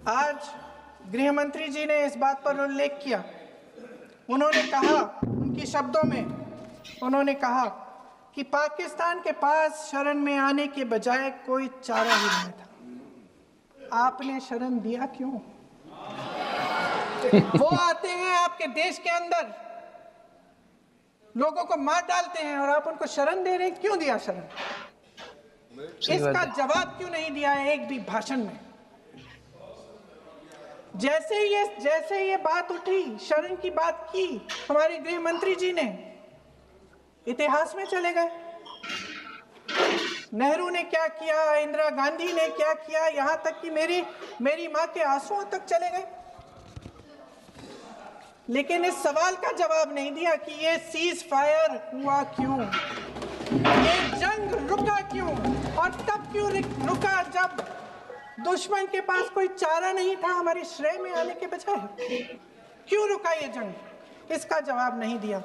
आज गृह मंत्री जी ने इस बात पर उल्लेख किया। उन्होंने कहा, उनके शब्दों में उन्होंने कहा कि पाकिस्तान के पास शरण में आने के बजाय कोई चारा ही नहीं था। आपने शरण दिया क्यों? वो आते हैं आपके देश के अंदर, लोगों को मार डालते हैं और आप उनको शरण दे रहे हैं। क्यों दिया शरण? इसका जवाब क्यों नहीं दिया है एक भी भाषण में? जैसे ये बात उठी, शरण की बात की हमारे गृह मंत्री जी ने, इतिहास में चले गए। नेहरू ने क्या किया, इंदिरा गांधी ने क्या किया, यहां तक कि मेरी मां के आंसुओं तक चले गए। लेकिन इस सवाल का जवाब नहीं दिया कि ये सीज फायर हुआ क्यों, ये जंग रुका क्यों, और तब क्यों रुका जब दुश्मन के पास कोई चारा नहीं था हमारे श्रेय में आने के बजाय। क्यों रुका ये जंग? इसका जवाब नहीं दिया।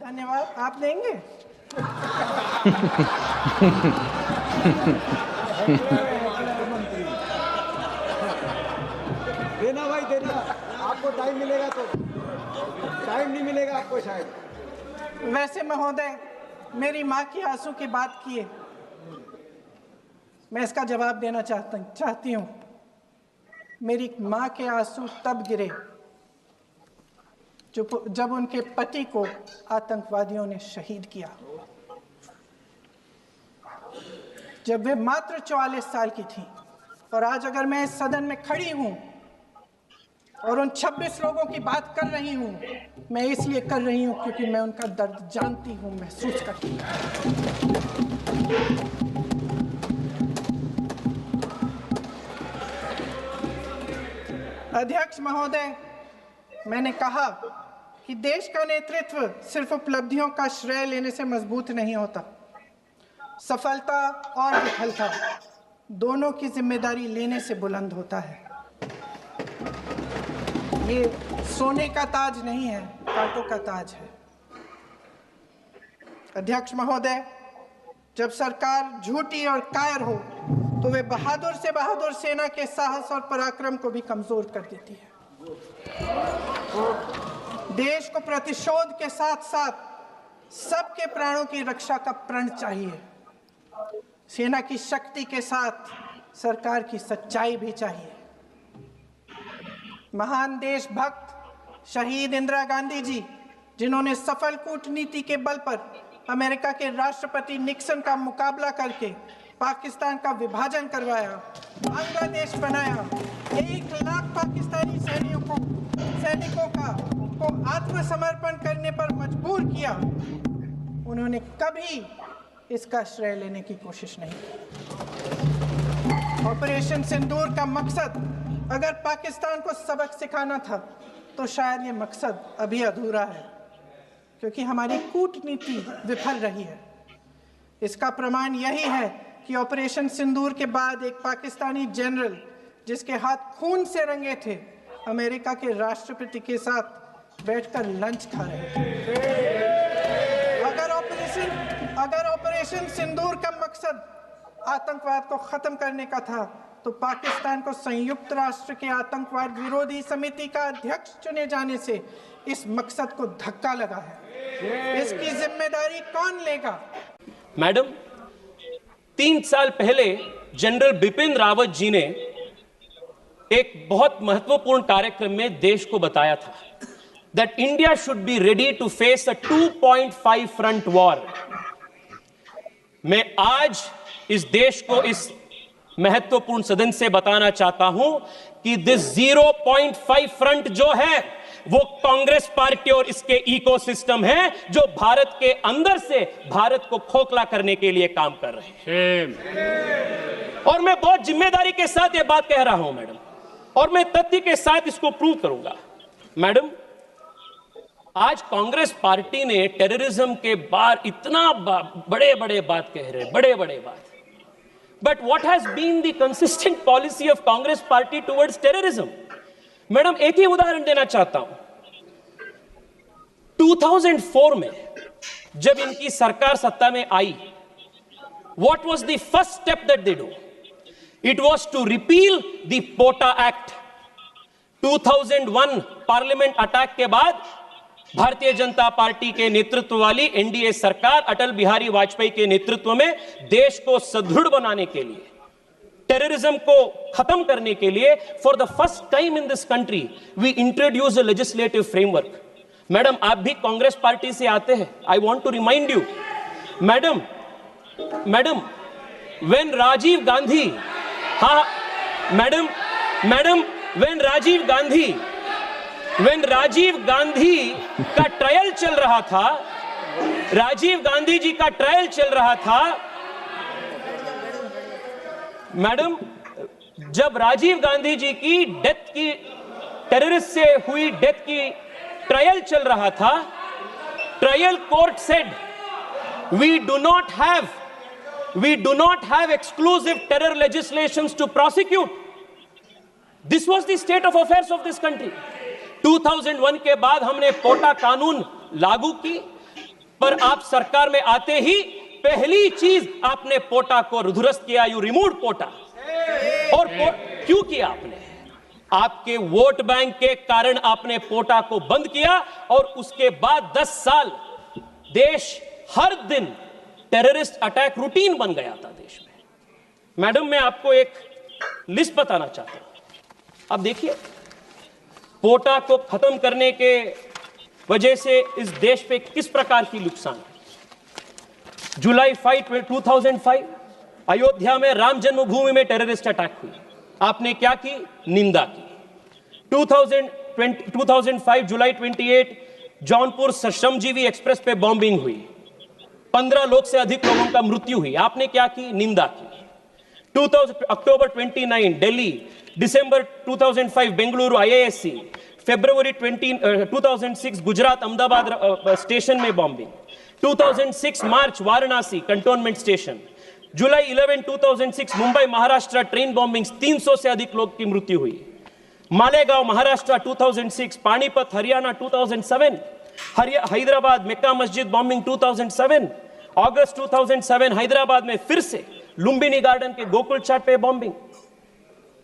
धन्यवाद। आप देंगे? देना भाई देना, आपको टाइम मिलेगा तो। टाइम नहीं मिलेगा आपको शायद। वैसे महोदय, मेरी माँ की आंसू की बात किए, मैं इसका जवाब देना चाहती हूँ। मेरी माँ के आंसू तब गिरे जब उनके पति को आतंकवादियों ने शहीद किया, जब वे मात्र 44 साल की थी। और आज अगर मैं इस सदन में खड़ी हूं और उन 26 लोगों की बात कर रही हूं, मैं इसलिए कर रही हूं क्योंकि मैं उनका दर्द जानती हूं, महसूस करती हूं। अध्यक्ष महोदय, मैंने कहा कि देश का नेतृत्व सिर्फ उपलब्धियों का श्रेय लेने से मजबूत नहीं होता। सफलता और विफलता दोनों की जिम्मेदारी लेने से बुलंद होता है। ये सोने का ताज नहीं है, कांटों का ताज है। अध्यक्ष महोदय, जब सरकार झूठी और कायर हो तो वे बहादुर से बहादुर सेना के साहस और पराक्रम को भी कमजोर कर देती है। देश को प्रतिशोध के साथ साथ सबके प्राणों की रक्षा का प्रण चाहिए। सेना की शक्ति के साथ सरकार की सच्चाई भी चाहिए। महान देशभक्त शहीद इंदिरा गांधी जी, जिन्होंने सफल कूटनीति के बल पर अमेरिका के राष्ट्रपति निक्सन का मुकाबला करके पाकिस्तान का विभाजन करवाया, बांग्लादेश बनाया, 1 लाख पाकिस्तानी सैनिकों को आत्मसमर्पण करने पर मजबूर किया, उन्होंने कभी इसका श्रेय लेने की कोशिश नहीं की। ऑपरेशन सिंदूर का मकसद अगर पाकिस्तान को सबक सिखाना था तो शायद ये मकसद अभी अधूरा है, क्योंकि हमारी कूटनीति विफल रही है। इसका प्रमाण यही है कि ऑपरेशन सिंदूर के बाद एक पाकिस्तानी जनरल, जिसके हाथ खून से रंगे थे, अमेरिका के राष्ट्रपति के साथ बैठकर लंच खा रहे थे। अगर ऑपरेशन सिंदूर का मकसद आतंकवाद को खत्म करने का था तो पाकिस्तान को संयुक्त राष्ट्र के आतंकवाद विरोधी समिति का अध्यक्ष चुने जाने से इस मकसद को धक्का लगा है। इसकी जिम्मेदारी कौन लेगा? मैडम, 3 साल पहले जनरल बिपिन रावत जी ने एक बहुत महत्वपूर्ण कार्यक्रम में देश को बताया था that India should be ready to face a 2.5 front war. मैं आज इस देश को इस महत्वपूर्ण सदन से बताना चाहता हूं कि दिस 0.5 फ्रंट जो है वो कांग्रेस पार्टी और इसके इकोसिस्टम है, जो भारत के अंदर से भारत को खोखला करने के लिए काम कर रहे हैं। और मैं बहुत जिम्मेदारी के साथ यह बात कह रहा हूं मैडम, और मैं तथ्य के साथ इसको प्रूव करूंगा। मैडम, आज कांग्रेस पार्टी ने टेररिज्म के बार इतना बड़े बड़े बात कह रहे हैं, बड़े बड़े बात, but what has been the consistent policy of Congress party towards terrorism? Madam, एक ही उदाहरण देना चाहता हूं। 2004 में जब इनकी सरकार सत्ता में आई, what was the first step that they do? It was to repeal the POTA Act. 2001 parliament attack के बाद भारतीय जनता पार्टी के नेतृत्व वाली एनडीए सरकार अटल बिहारी वाजपेयी के नेतृत्व में देश को सुदृढ़ बनाने के लिए, टेररिज्म को खत्म करने के लिए, for the first time in this country we introduce a legislative framework. Madam, आप भी कांग्रेस पार्टी से आते हैं। I want to remind you, madam, when Rajiv Gandhi, हाँ मैडम, व्हेन राजीव गांधी का ट्रायल चल रहा था, राजीव गांधी जी का ट्रायल चल रहा था, मैडम, जब राजीव गांधी जी की डेथ की, टेररिस्ट से हुई डेथ की ट्रायल चल रहा था, trial court said we do not have exclusive terror legislations to prosecute. This was the state of affairs of this country. 2001 के बाद हमने पोटा कानून लागू की, पर आप सरकार में आते ही पहली चीज आपने पोटा को ध्वस्त किया, यू रिमूव पोटा। और क्यों किया आपने? आपके वोट बैंक के कारण आपने पोटा को बंद किया, और उसके बाद 10 साल देश हर दिन टेररिस्ट अटैक रूटीन बन गया था देश में। मैडम, मैं आपको एक लिस्ट बताना चाहता हूं। अब देखिए, पोटा को खत्म करने के वजह से इस देश पे किस प्रकार की नुकसान है। जुलाई 5, 2005 अयोध्या में राम जन्मभूमि में टेररिस्ट अटैक हुई, आपने क्या की? निंदा की। 2005 जुलाई 28 जौनपुर श्रमजीवी एक्सप्रेस पे बॉम्बिंग हुई, 15 लोग से अधिक लोगों का मृत्यु हुई, आपने क्या की? निंदा की। अक्टूबर 29 दिल्ली, दिसंबर 2005 बेंगलुरु IISc, फरवरी 2006 गुजरात अहमदाबाद स्टेशन में बॉम्बिंग, 2006 मार्च वाराणसी कंटोनमेंट स्टेशन, जुलाई 11 2006 मुंबई महाराष्ट्र ट्रेन बॉम्बिंग, 300 से अधिक लोग की मृत्यु हुई। मालेगांव महाराष्ट्र 2006, पानीपत हरियाणा 2007, हैदराबाद मेक्का मस्जिद बॉम्बिंग 2007, अगस्त 2007 हैदराबाद में फिर से लुम्बिनी गार्डन के गोकुल चाट पे बॉम्बिंग,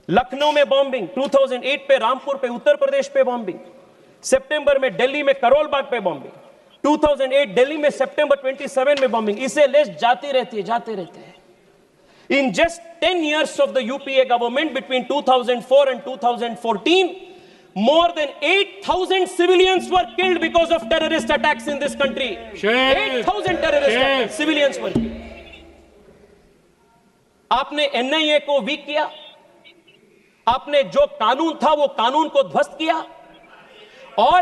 लखनऊ में बॉम्बिंग, 2008 पे रामपुर पे उत्तर प्रदेश पे बॉम्बिंग, सितंबर में दिल्ली में करोल बाग पे बॉम्बिंग, 2008 दिल्ली में सितंबर 27 में बॉम्बिंग। इसे लिस्ट जाते रहते हैं। In just 10 years of the UPA government between 2004 and 2014, more than 8,000 civilians were killed because of terrorist attacks in this country. 8,000 terrorist civilians were killed. आपने NIA को वीक किया, आपने जो कानून था वो कानून को ध्वस्त किया, और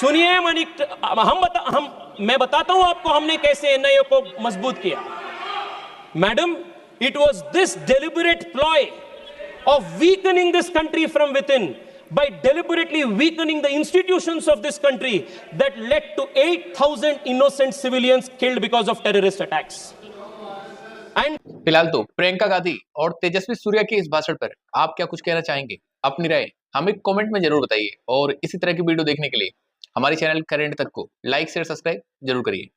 सुनिए मैं बताता हूं आपको हमने कैसे NIA को मजबूत किया। Madam, it was this deliberate ploy of weakening this country from within, by deliberately weakening the institutions of this country, that led to 8,000 innocent civilians killed because of terrorist attacks. And फिलहाल तो प्रियंका गांधी और तेजस्वी सूर्या के इस भाषण पर आप क्या कुछ कहना चाहेंगे? अपनी राय हमें कमेंट में जरूर बताइए, और इसी तरह की वीडियो देखने के लिए हमारे चैनल करेंट तक को लाइक शेयर सब्सक्राइब जरूर करिए।